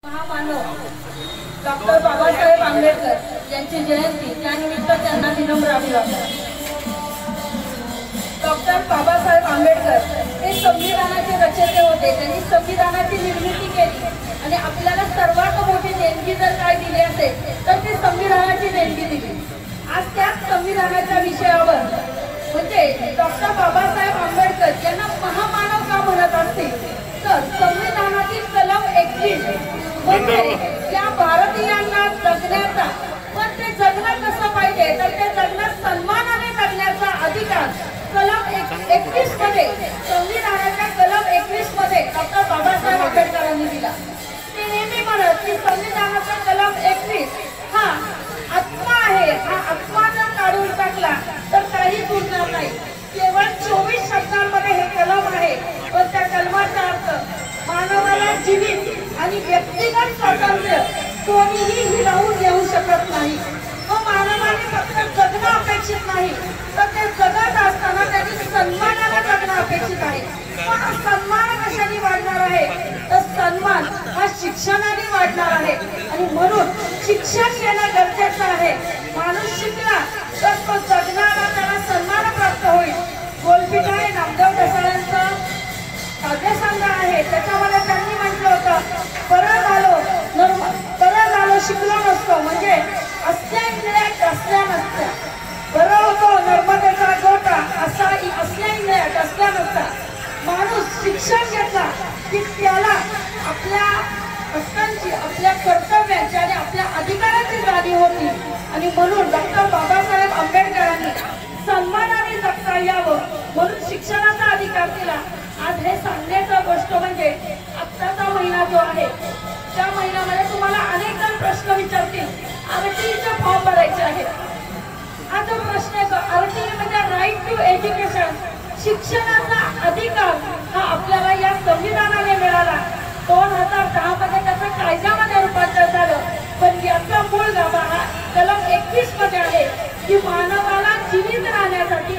महामानव डॉक्टर बाबासाहेब आंबेडकर यांची जयंती त्यानिमित्त त्यांना विनम्र अभिवादन। डॉक्टर बाबासाहेब आंबेडकर हे संविधानाचे रचयिते होते। त्यांनी संविधानाची निर्मिती केली आणि आपल्याला सर्वात मोठी देणगी जर काय दिली असेल तर ती संविधानाची देणगी दिली। आज त्याच संविधानाच्या विषयावर म्हणजे डॉक्टर बाबासाहेब आंबेडकर यांना महामानव का म्हणत असतील तर संविधानातील कलम 21 म्हणजे या भारतीयांना जगण्याचा पण ते जगणं कसं पाहिजे तर ते जगणं सन्मानाने जगण्याचा अधिकार कलम 21 मध्ये संविधानाच्या कलम 21 मध्ये डॉक्टर बाबासाहेब आंबेडकरांनी दिला। ते नेहमी म्हणत की संविधानाचा कलम 21 हा आत्मा आहे। हा आत्मा जर काढून टाकला तर काही उरणार नाही। केवळ 24 शब्दांमध्ये हे कलम आहे पण त्या कलमाचा अर्थ मानवाला जीवित आणि व्यक्तिगत स्वातंत्र्य कोणीही हिरावून घेऊ शकत नाही। मानवाने फक्त जगणं अपेक्षित नाही तर ते जगत असताना त्यांनी सन्मानाने जगणं अपेक्षित आहे। पण सन्मान कशाने वाढणार आहे तर सन्मान हा शिक्षणाने वाढणार आहे आणि म्हणून शिक्षण घेणं गरजेचं आहे। माणूस शिकला तर तो जगणारा त्याला सन्मान प्राप्त होईल। गोलपीठ आहे नामदेव ढसाळांचा काव्यसंग्रह आहे त्याच्यामध्ये त्यांनी म्हटलं होतं बरं झालो शिकलो नसतो म्हणजे असल्या इंग्लंड असल्या नसत्या बरं होतो नर्मदेचा गोटा असा असल्या इंग्लंड असल्या नसता। माणूस शिक्षण घेतला की त्याला आपल्या हक्कांची आपल्या कर्तव्याची आणि आपल्या अधिकाराची जाणीव होती आणि म्हणून डॉक्टर बाबासाहेब आंबेडकरांनी सन्मानाने जगता यावं म्हणून शिक्षणाचा अधिकार दिला। आज हे सांगण्याचा गोष्ट म्हणजे आत्ताचा महिना जो आहे त्या महिन्यामध्ये तुम्हाला अनेक जण प्रश्न विचारतील आरटीईचे फॉर्म भरायचे आहेत। हा जो प्रश्न आहे आरटीई म्हणजे राईट टू एज्युकेशन शिक्षणाचा अधिकार हा आपल्याला या संविधानाने मिळाला। 2010 मध्ये त्याचं कायद्यामध्ये रूपांतर झालं पण याचा मूळ गाभा हा कलम 21 मध्ये आहे की मानवाला जीवित राहण्यासाठी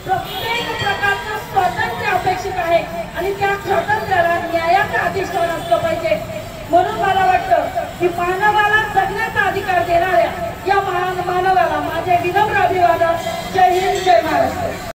प्रत्येक प्रकारचं स्वातंत्र्य अपेक्षित आहे आणि त्या स्वातंत्र्याला न्यायाचं अधिष्ठान असलं पाहिजे। म्हणून मला वाटतं की मानवाला जगण्याचा अधिकार देणाऱ्या या मानवाला माझे विनम्र अभिवादन। जय हिंद जय महाराष्ट्र।